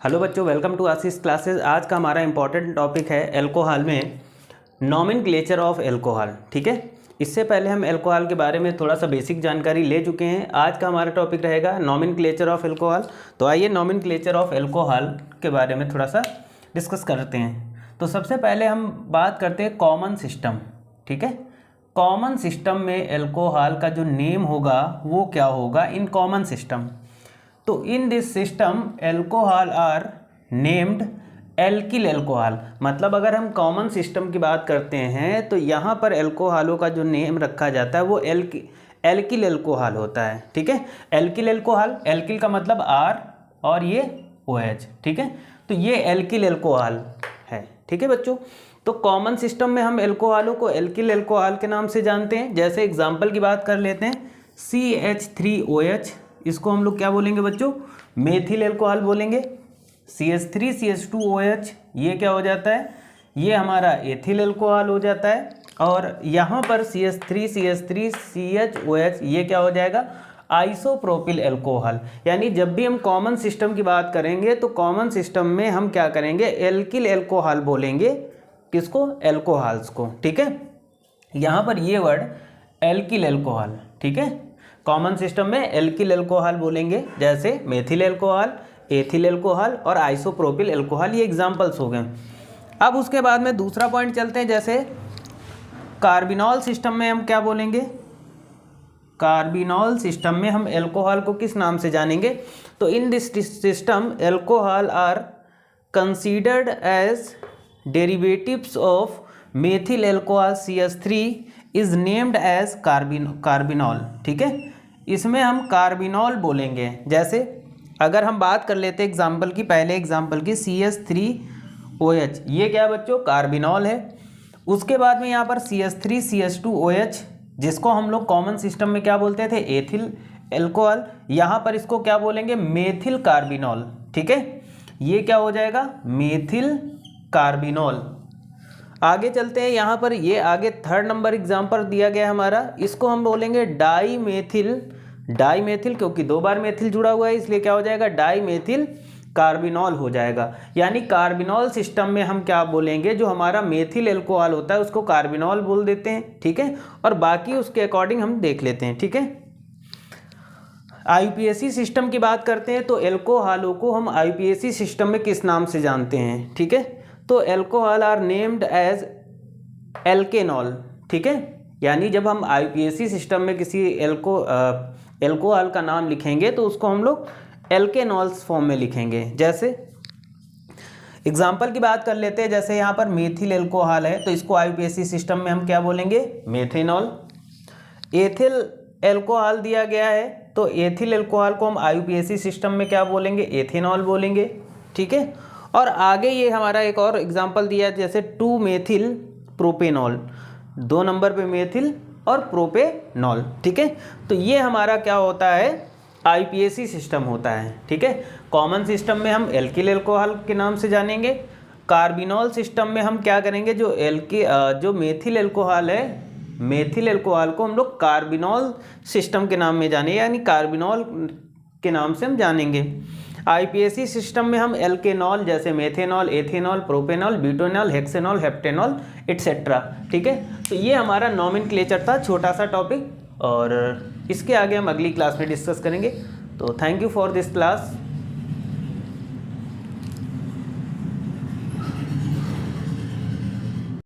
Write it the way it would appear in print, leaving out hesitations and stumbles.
Hello बच्चों, welcome to Ashish classes. आज का हमारा इंपॉर्टेंट टॉपिक है एल्कोहल में नॉमेनक्लेचर ऑफ एल्कोहल। ठीक है, इससे पहले हम एल्कोहल के बारे में थोड़ा सा बेसिक जानकारी ले चुके हैं। आज का हमारा टॉपिक रहेगा नॉमेनक्लेचर ऑफ एल्कोहल। तो आइए नॉमेनक्लेचर ऑफ एल्कोहल के बारे में थोड़ा सा डिस्कस करते हैं। तो सबसे पहले हम बात करते हैं कॉमन सिस्टम। ठीक है, कॉमन सिस्टम में एल्कोहल का जो नेम होगा वो क्या होगा इन कॉमन सिस्टम। तो in this system alcohol are named alkyl alcohol. मतलब अगर हम कॉमन सिस्टम की बात करते हैं तो यहाँ पर एल्कोहलों का जो नेम रखा जाता है वो एल्किल एल्कोहल होता है। ठीक है, एल्किल एल्कोहल, एल्किल का मतलब आर और ये OH। ठीक है, तो ये एल्किल एल्कोहल है। ठीक है बच्चों, तो कॉमन सिस्टम में हम एल्कोहलों को एल्किल एल्कोहल के नाम से जानते हैं। जैसे एग्जाम्पल की बात कर लेते हैं, CH3OH, इसको हम लोग क्या बोलेंगे बच्चों, मेथिल एल्कोहल बोलेंगे। CH3CH2OH ये क्या हो जाता है, ये हमारा एथिल एल्कोहल हो जाता है। और यहाँ पर CH3CH3CHOH ये क्या हो जाएगा, आइसोप्रोपिल एल्कोहल। यानी जब भी हम कॉमन सिस्टम की बात करेंगे तो कॉमन सिस्टम में हम क्या करेंगे, एल्किल एल्कोहल बोलेंगे। किसको, एल्कोहल्स को। ठीक है, यहाँ पर ये वर्ड एल्किल एल्कोहल। ठीक है, कॉमन सिस्टम में एल्किल एल्कोहल बोलेंगे, जैसे मेथिल एल्कोहल, एथिल एल्कोहल और आइसोप्रोपिल एल्कोहल, ये एग्जाम्पल्स हो गए। अब उसके बाद में दूसरा पॉइंट चलते हैं, जैसे कार्बिनॉल सिस्टम में हम क्या बोलेंगे, कार्बिनॉल सिस्टम में हम एल्कोहल को किस नाम से जानेंगे। तो in this system alcohol are considered as derivatives of methyl alcohol CH3 is named as carbinol. ठीक है, इसमें हम कार्बिनॉल बोलेंगे। जैसे अगर हम बात कर लेते हैं एग्जाम्पल की, पहले एग्जाम्पल की CH3OH, ये क्या है बच्चों, कार्बिनॉल है। उसके बाद में यहाँ पर CH3CH2OH, जिसको हम लोग कॉमन सिस्टम में क्या बोलते थे, एथिल एल्कोहल, यहाँ पर इसको क्या बोलेंगे, मेथिल कार्बिनॉल। ठीक है, ये क्या हो जाएगा, मेथिल कार्बिनॉल। आगे चलते हैं, यहाँ पर ये आगे थर्ड नंबर एग्जाम्पल दिया गया है हमारा, इसको हम बोलेंगे डाईमेथिल। डाईमेथिल क्योंकि दो बार मेथिल जुड़ा हुआ है इसलिए क्या हो जाएगा, डाईमेथिल कार्बिनॉल हो जाएगा। यानी कार्बिनॉल सिस्टम में हम क्या बोलेंगे, जो हमारा मेथिल एल्कोहल होता है उसको कार्बिनॉल बोल देते हैं। ठीक है, और बाकी उसके अकॉर्डिंग हम देख लेते हैं। ठीक है, IUPAC सिस्टम की बात करते हैं तो एल्कोहलों को हम IUPAC सिस्टम में किस नाम से जानते हैं। ठीक है, तो एल्कोहल आर नेम्ड एज एल्केनॉल। ठीक है, यानी जब हम IUPAC सिस्टम में किसी एल्कोहल का नाम लिखेंगे तो उसको हम लोग एल्केनॉल्स फॉर्म में लिखेंगे। जैसे एग्जाम्पल की बात कर लेते हैं, जैसे यहाँ पर मेथिल एल्कोहल है तो इसको IUPAC सिस्टम में हम क्या बोलेंगे, मेथेनॉल। एथिल एल्कोहल दिया गया है तो एथिल एल्कोहल को हम IUPAC सिस्टम में क्या बोलेंगे, एथेनॉल बोलेंगे। ठीक है, और आगे ये हमारा एक और एग्जाम्पल दिया है, जैसे 2 मेथिल प्रोपेनॉल, 2 नंबर पे मेथिल और प्रोपेनॉल। ठीक है, तो ये हमारा क्या होता है, IUPAC सिस्टम होता है। ठीक है, कॉमन सिस्टम में हम एल्किल एल्कोहल के नाम से जानेंगे। कार्बिनॉल सिस्टम में हम क्या करेंगे, जो मेथिल एल्कोहल है, मेथिल एल्कोहल को हम लोग कार्बिनॉल सिस्टम के नाम में जानेंगे, यानी कार्बिनॉल के नाम से हम जानेंगे। IUPAC सिस्टम में हम एल्केनॉल जैसे methanol, ethanol, propanol, butanol, hexanol, heptanol etcetera. ठीक है, तो ये हमारा नॉमेनक्लेचर था, छोटा सा टॉपिक, और इसके आगे हम अगली क्लास में डिस्कस करेंगे। तो thank you for this class.